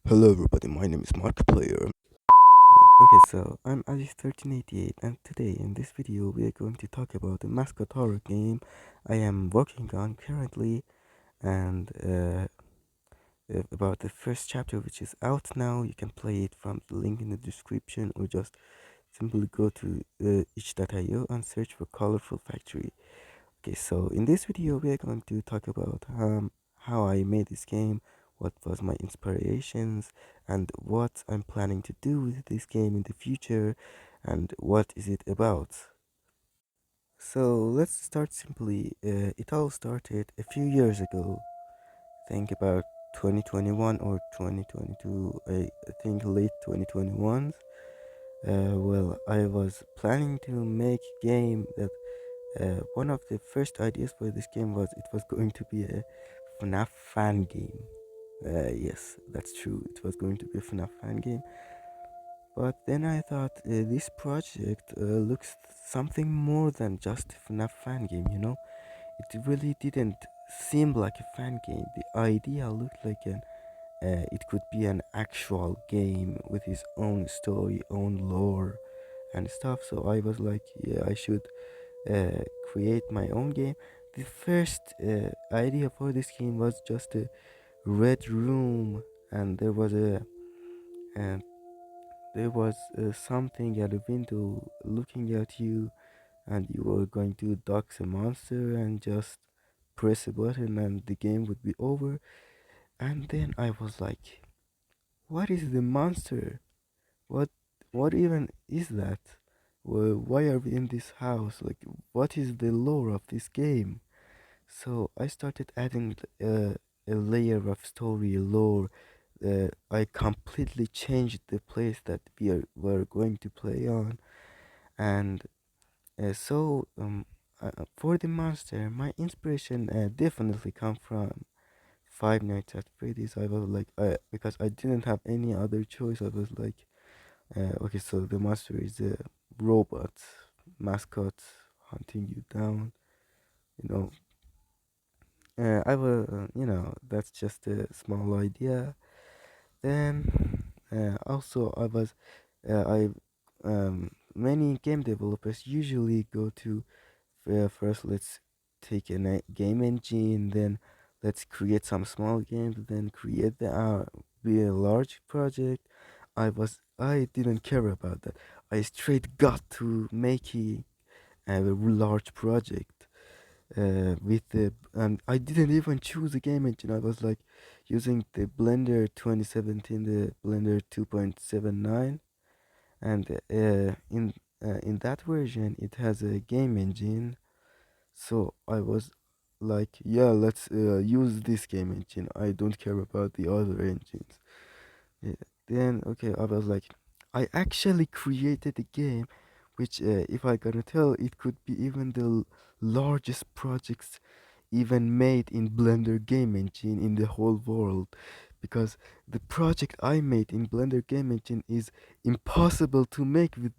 Hello everybody, my name is Markiplier. Okay, so I'm Alice1388 and today in this video we are going to talk about the Mascot horror game I am working on currently and about the first chapter which is out now. You can play it from the link in the description or just simply go to itch.io and search for Colorful Factory. Okay, so in this video we are going to talk about how I made this game, what was my inspirations, and what I'm planning to do with this game in the future, and what is it about. So let's start simply. It all started a few years ago. Think about 2021 or 2022. I think late 2021. Well, I was planning to make a game that one of the first ideas for this game was it was going to be a FNAF fan game. Yes, that's true. It was going to be a FNAF fan game. But then I thought this project looks something more than just a FNAF fan game, you know? It really didn't seem like a fan game. The idea looked like it could be an actual game with its own story, own lore, and stuff. So I was like, yeah, I should create my own game. The first idea for this game was just a red room, and and there was something at a window looking at you, and you were going to dox a monster and just press a button, and the game would be over. And then I was like, "What is the monster? What what even is that? Why are we in this house? Like, what is the lore of this game?" So I started adding a layer of story lore. I completely changed the place that were going to play on, and for the monster, my inspiration definitely come from Five Nights at Freddy's. I was like, because I didn't have any other choice. I was like, okay, so the monster is a robot mascot hunting you down. You know, that's just a small idea. Then also I many game developers usually go to first let's take a game engine, then let's create some small games, then create the be a large project. I didn't care about that. I straight got to making a large project with the and I didn't even choose a game engine. I was like using the Blender 2017, the Blender 2.79, and in that version it has a game engine. So I was like, yeah, let's use this game engine. I don't care about the other engines. Yeah. Then okay, I was like, I actually created a game, which if I gonna tell, it could be even the largest projects even made in Blender game engine in the whole world, because the project I made in Blender game engine is impossible to make with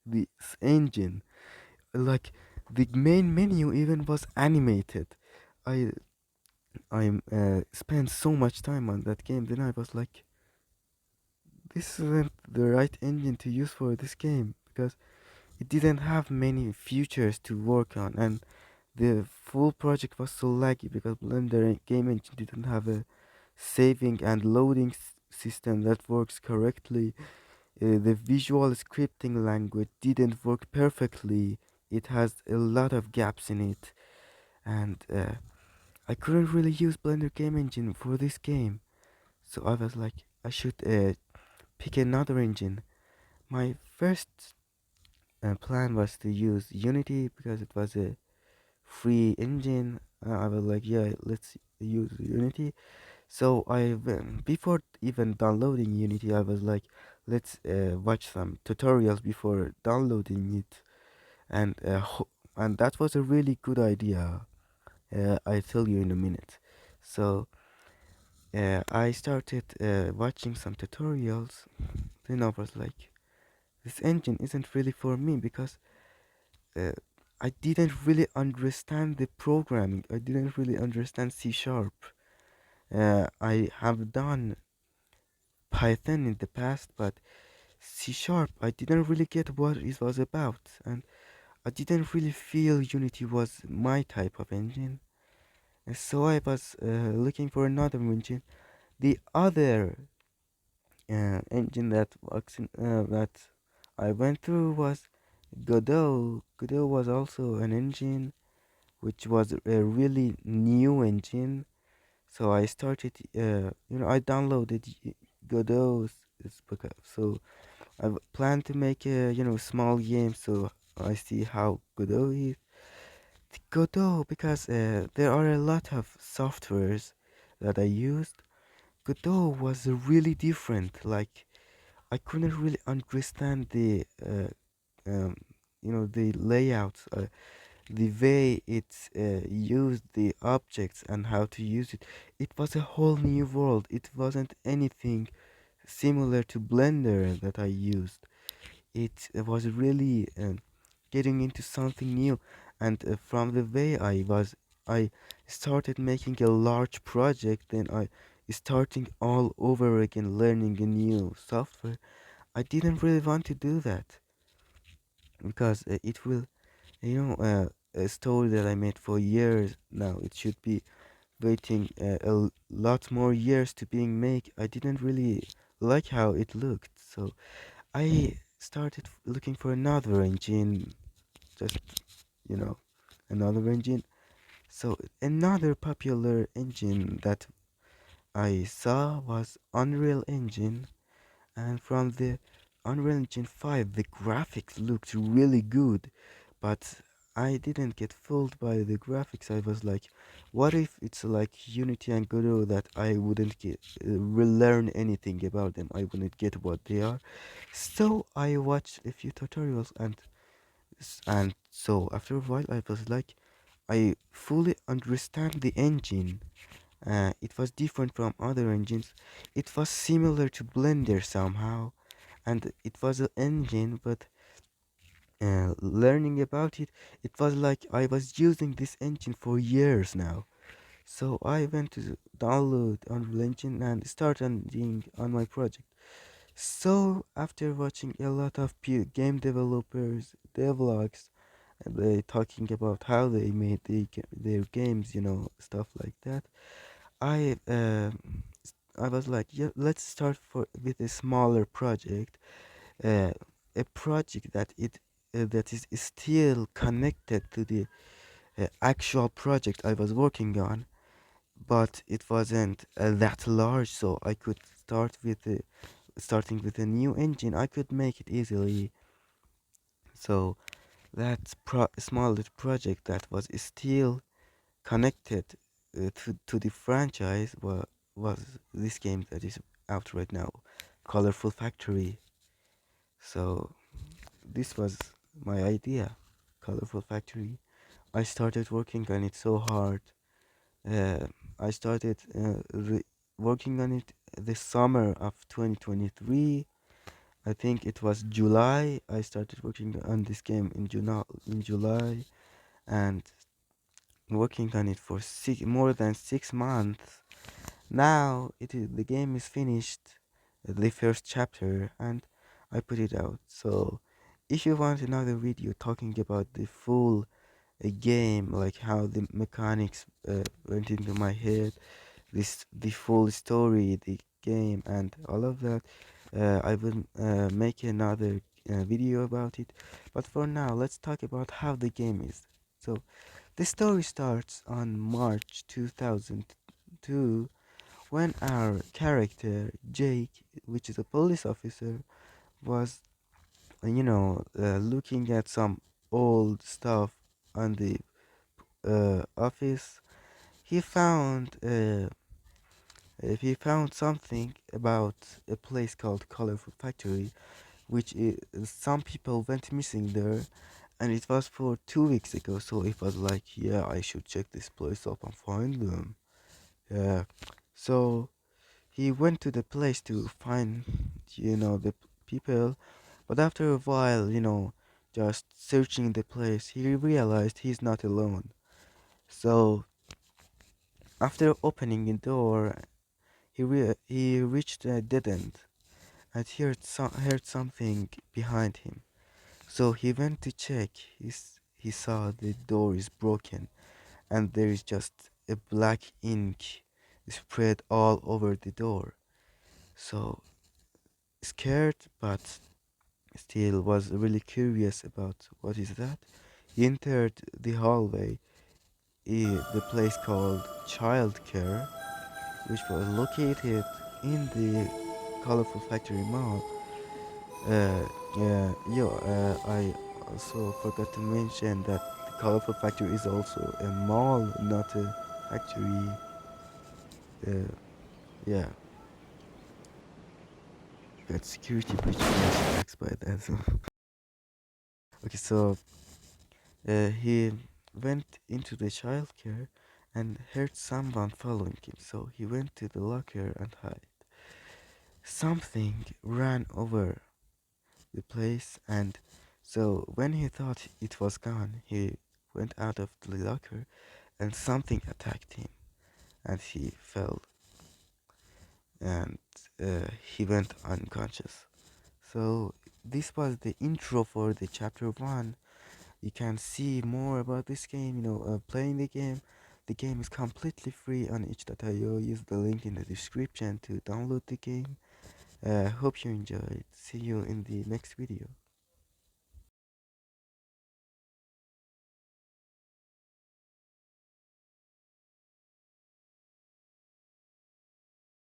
this engine. Like, the main menu even was animated. I I spent so much time on that game. Then I was like, this isn't the right engine to use for this game, because it didn't have many features to work on, and the full project was so laggy because Blender game engine didn't have a saving and loading system that works correctly. The visual scripting language didn't work perfectly. It has a lot of gaps in it, and I couldn't really use Blender game engine for this game. So I was like, I should pick another engine. My first plan was to use Unity because it was a free engine. I was like, yeah, let's use Unity. So before even downloading Unity, I was like, let's watch some tutorials before downloading it, and and that was a really good idea. I'll tell you in a minute. So I started watching some tutorials. Then I was like, this engine isn't really for me because uh, I didn't really understand the programming. I didn't really understand C sharp. I have done Python in the past, but C Sharp, I didn't really get what it was about, and I didn't really feel Unity was my type of engine. And so I was looking for another engine. The other engine that that I went through was Godot. Godot was also an engine which was a really new engine. So I started, I downloaded Godot. So plan to make a, small game. So I see how Godot is. Godot, because there are a lot of softwares that I used. Godot was really different. Like I couldn't really understand um, the layouts, the way it used the objects and how to use it. It was a whole new world. It wasn't anything similar to Blender that I used. It was really getting into something new, and from the way I started making a large project, then I starting all over again, learning a new software. I didn't really want to do that because it will, a story that I made for years now. It should be waiting lot more years to being made. I didn't really like how it looked, so I started looking for another engine, just you know, another engine. So another popular engine that I saw was Unreal Engine, and from the Unreal Engine 5, the graphics looked really good, but I didn't get fooled by the graphics. I was like, what if it's like Unity and Godot that I wouldn't get relearn anything about them? I wouldn't get what they are. So I watched a few tutorials, and so after a while I was like, I fully understand the engine. It was different from other engines. It was similar to Blender somehow, and it was an engine, but learning about it, it was like I was using this engine for years now. So I went to download Unreal Engine and start on my project. So after watching a lot of game developers, devlogs, and they talking about how they made their games, stuff like that, I I was like, yeah, let's start with a smaller project, uh, a project that is still connected to the actual project I was working on, but it wasn't that large, so I could starting with a new engine. I could make it easily. So that small little project that was still connected to the franchise was this game that is out right now, Colorful Factory. So this was my idea, Colorful Factory. I started working on it so hard. Uh, I started working on it this summer of 2023. I think it was July. I started working on this game in July, and working on it for more than 6 months. Now the game is finished, the first chapter, and I put it out. So if you want another video talking about the full game, like how the mechanics went into my head, the full story, the game, and all of that, I will make another video about it. But for now, let's talk about how the game is. So the story starts on March 2002 when our character Jake, which is a police officer, was looking at some old stuff on the office. He found something about a place called Colorful Factory, which some people went missing there, and it was for 2 weeks ago. So it was like, yeah, I should check this place up and find them. Yeah. So he went to the place to find, the people, but after a while, just searching the place, he realized he's not alone. So after opening a door, he reached a dead end and heard something behind him. So he went to check. He saw the door is broken and there is just a black ink spread all over the door. So scared, but still was really curious about what is that. He entered the hallway, the place called childcare, which was located in the colorful factory mall. I also forgot to mention that the colorful factory is also a mall, not a factory. uh, yeah, got security breach attacks by that. So okay, so he went into the childcare and heard someone following him, so he went to the locker and hid. Something ran over the place, and so when he thought it was gone, he went out of the locker and something attacked him and he fell and he went unconscious. So this was the intro for the chapter 1. You can see more about this game, playing the game. The game is completely free on itch.io. Use the link in the description to download the game. Hope you enjoyed. See you in the next video.